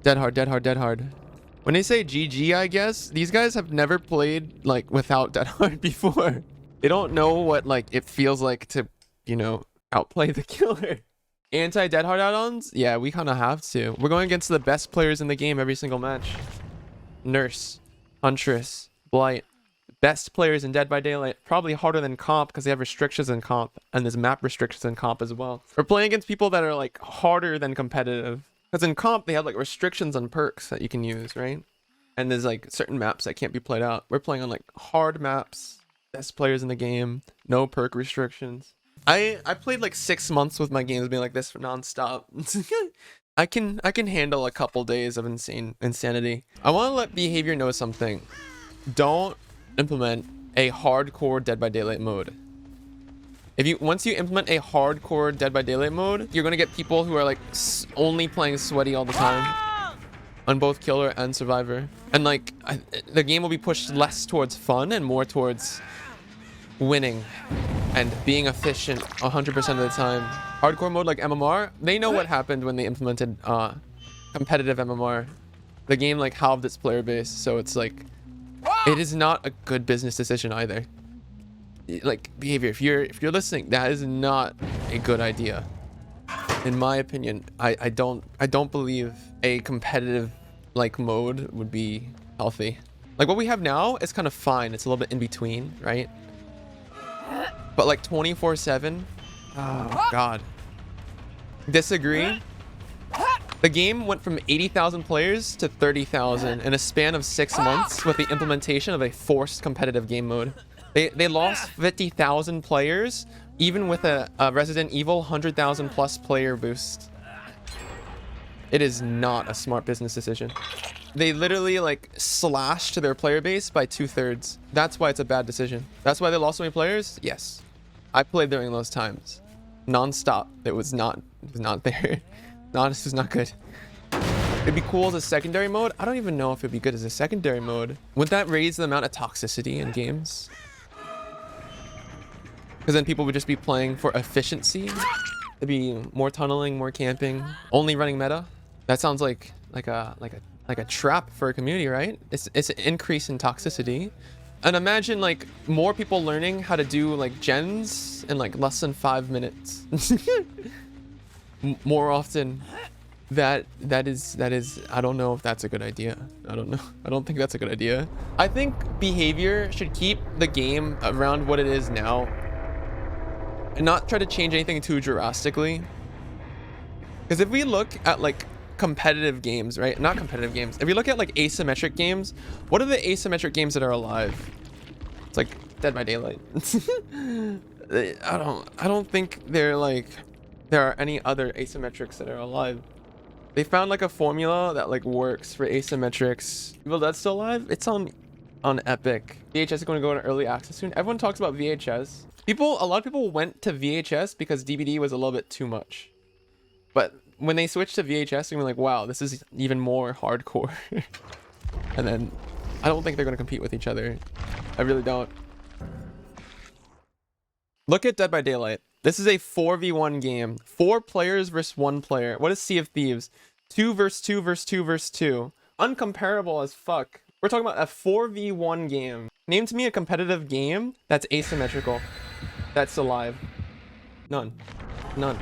Dead hard, dead hard, dead hard. When they say GG, I guess these guys have never played like without dead hard before. They don't know what like it feels like to, you know, outplay the killer. Anti-dead hard add-ons? Yeah, we kind of have to. We're going against the best players in the game every single match. Nurse, Huntress, Blight. Best players in Dead by Daylight. Probably harder than comp because they have restrictions in comp. And there's map restrictions in comp as well. We're playing against people that are like harder than competitive. Because in comp, they have like restrictions on perks that you can use, right? And there's like certain maps that can't be played out. We're playing on like hard maps. Best players in the game. No perk restrictions. I played like 6 months with my games being like this for non-stop. I can handle a couple days of insanity. I want to let behavior know something. Don't implement a hardcore Dead by Daylight mode. Once you implement a hardcore Dead by Daylight mode, you're gonna get people who are like only playing sweaty all the time on both killer and survivor, and like the game will be pushed less towards fun and more towards winning and being efficient 100% of the time. Hardcore mode like MMR, they know what happened when they implemented competitive MMR. The game like halved its player base, so it's like it is not a good business decision either. Like behavior, if you're listening, that is not a good idea. In my opinion, I don't believe a competitive like mode would be healthy. Like what we have now is kind of fine. It's a little bit in between, right? But like 24/7, oh god. Disagree. The game went from 80,000 players to 30,000 in a span of 6 months with the implementation of a forced competitive game mode. They lost 50,000 players even with a Resident Evil 100,000 plus player boost. It is not a smart business decision. They literally like slashed their player base by 2/3. That's why it's a bad decision. That's why they lost so many players. Yes, I played during those times, non-stop. It was not there. This was not good. It'd be cool as a secondary mode. I don't even know if it'd be good as a secondary mode. Would that raise the amount of toxicity in games? Because then people would just be playing for efficiency. There'd be more tunneling, more camping, only running meta. That sounds like a trap for a community, right? It's an increase in toxicity. And imagine like more people learning how to do like gens in like less than 5 minutes. More often. That is I don't know if that's a good idea. I don't know. I don't think that's a good idea. I think behavior should keep the game around what it is now and not try to change anything too drastically. Because if we look at like competitive games, right? Not competitive games. If you look at like asymmetric games, what are the asymmetric games that are alive? It's like Dead by Daylight. I don't think there are any other asymmetrics that are alive. They found like a formula that like works for asymmetrics. Evil Dead's still alive? It's on Epic. VHS is going to go into early access soon. Everyone talks about VHS. A lot of people went to VHS because DVD was a little bit too much. But when they switched to VHS, they were like, wow, this is even more hardcore. And then I don't think they're going to compete with each other. I really don't. Look at Dead by Daylight. This is a 4v1 game. 4 players versus 1 player. What is Sea of Thieves? 2 versus 2 versus 2 versus 2. Uncomparable as fuck. We're talking about a 4v1 game. Name to me a competitive game that's asymmetrical. That's alive. None. None.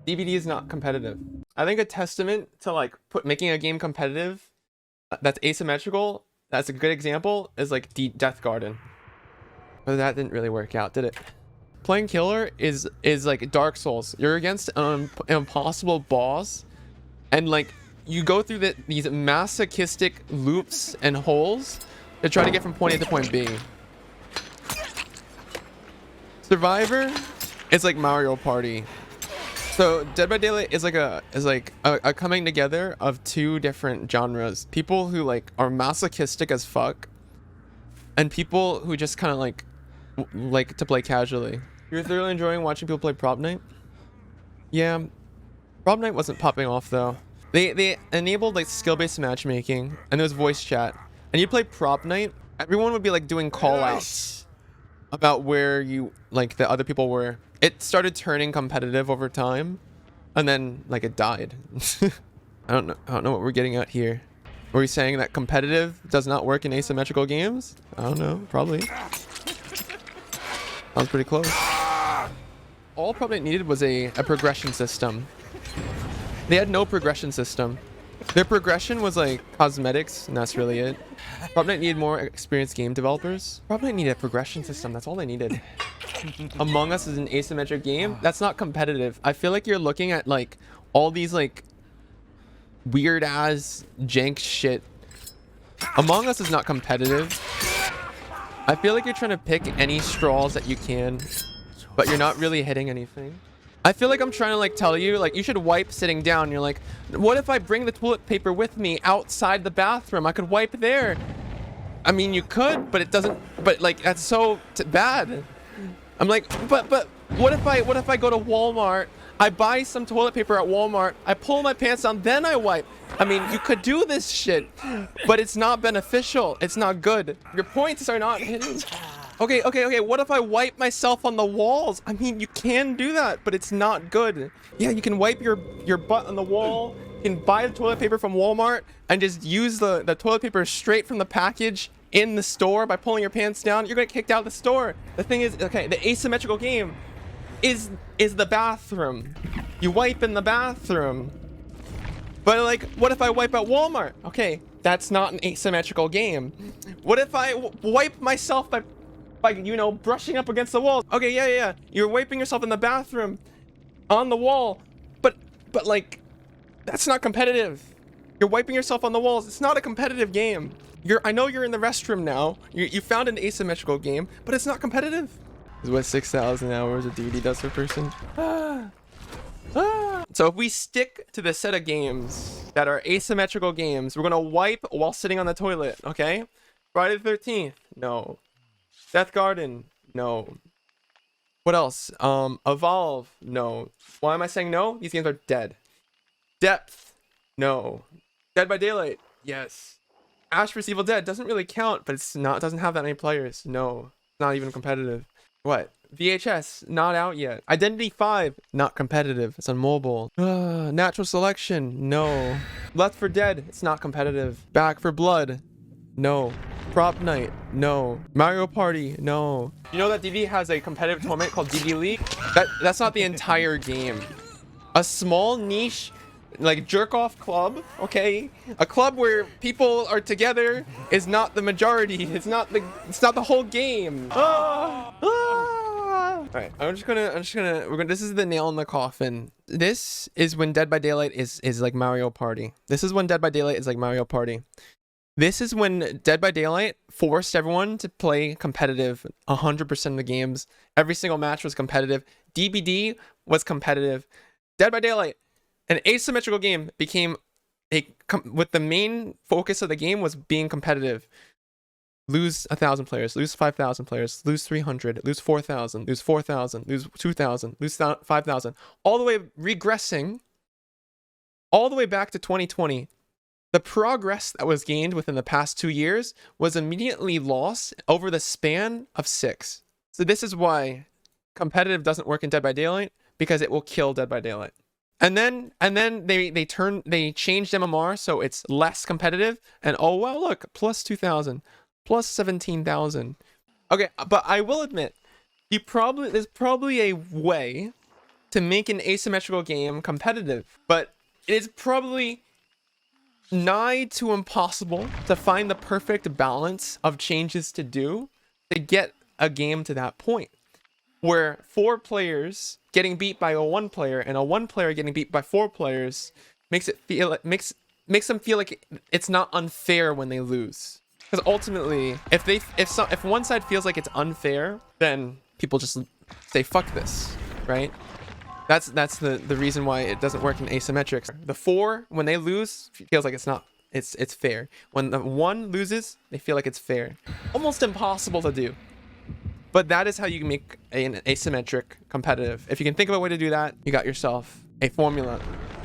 DVD is not competitive. I think a testament to like making a game competitive that's asymmetrical, that's a good example, is like Death Garden. But that didn't really work out, did it? Playing killer is like Dark Souls. You're against an impossible boss, and like you go through these masochistic loops and holes to try to get from point A to point B. Survivor is like Mario Party. So Dead by Daylight is like a coming together of 2 different genres. People who like are masochistic as fuck, and people who just kind of like to play casually. You're thoroughly enjoying watching people play Prop Night? Yeah, Prop Night wasn't popping off though. They enabled like skill-based matchmaking, and there was voice chat. And you play Prop Night, everyone would be like doing call-outs about where you like the other people were. It started turning competitive over time, and then like it died. I don't know what we're getting at here. Were we saying that competitive does not work in asymmetrical games? I don't know. Probably. Sounds pretty close. All Prominent needed was a progression system. They had no progression system. Their progression was like cosmetics, and that's really it. Prominent needed more experienced game developers. Prominent needed a progression system. That's all they needed. Among Us is an asymmetric game. That's not competitive. I feel like you're looking at like all these like weird ass jank shit. Among Us is not competitive. I feel like you're trying to pick any straws that you can, but you're not really hitting anything. I feel like I'm trying to like tell you like you should wipe sitting down. You're like, what if I bring the toilet paper with me outside the bathroom? I could wipe there. I mean, you could, but it doesn't. But like that's so bad. I'm like, but what if I go to Walmart? I buy some toilet paper at Walmart. I pull my pants down, then I wipe. I mean, you could do this shit, but it's not beneficial. It's not good. Your points are not hitting. Okay. What if I wipe myself on the walls? I mean, you can do that, but it's not good. Yeah, you can wipe your butt on the wall. You can buy the toilet paper from Walmart and just use the toilet paper straight from the package in the store by pulling your pants down. You're gonna get kicked out of the store. The thing is, okay, the asymmetrical game is the bathroom. You wipe in the bathroom. But like, what if I wipe at Walmart? Okay, that's not an asymmetrical game. What if I wipe myself by you know, brushing up against the wall? Okay, yeah. You're wiping yourself in the bathroom on the wall, but like, that's not competitive. You're wiping yourself on the walls. It's not a competitive game. I know you're in the restroom now. You found an asymmetrical game, but it's not competitive. Is what 6,000 hours of duty does per person. So if we stick to the set of games that are asymmetrical games, we're gonna wipe while sitting on the toilet, okay? Friday the 13th, no. Death Garden, no. What else? Evolve, no. Why am I saying no? These games are dead. Depth, no. Dead by Daylight, yes. Ash vs Evil Dead doesn't really count, but doesn't have that many players. No, not even competitive. What? VHS, not out yet. Identity 5, not competitive. It's on mobile. Natural Selection, no. Left 4 Dead, it's not competitive. Back 4 Blood, no. Prop Night, no. Mario Party, no. You know that DB has a competitive tournament called DB League? That's not the entire game. A small niche like jerk off club, okay? A club where people are together is not the majority. It's not the whole game. All right, this is the nail in the coffin. This is when Dead by Daylight is like Mario Party. This is when Dead by Daylight is like Mario Party. This is when Dead by Daylight forced everyone to play competitive 100% of the games. Every single match was competitive. DBD was competitive. Dead by Daylight, an asymmetrical game, became with the main focus of the game was being competitive. Lose 1,000 players, lose 5,000 players, lose 300, lose 4,000, lose 4,000, lose 2,000, lose 5,000, all the way regressing all the way back to 2020. The progress that was gained within the past 2 years was immediately lost over the span of 6. So this is why competitive doesn't work in Dead by Daylight, because it will kill Dead by Daylight. And then they changed MMR so it's less competitive, and oh wow, look, plus 2,000, plus 17,000. Okay, but I will admit, there's probably a way to make an asymmetrical game competitive, but it is probably nigh to impossible to find the perfect balance of changes to do to get a game to that point where 4 players getting beat by a 1 player and a 1 player getting beat by 4 players makes them feel like it's not unfair when they lose. Because ultimately, if one side feels like it's unfair, then people just say fuck this, right? That's the reason why it doesn't work in asymmetrics. The 4, when they lose, feels like it's fair. When the 1 loses, they feel like it's fair. Almost impossible to do. But that is how you make an asymmetric competitive. If you can think of a way to do that, you got yourself a formula.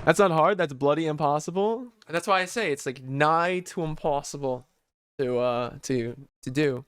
That's not hard. That's bloody impossible. And that's why I say it's like nigh to impossible to do.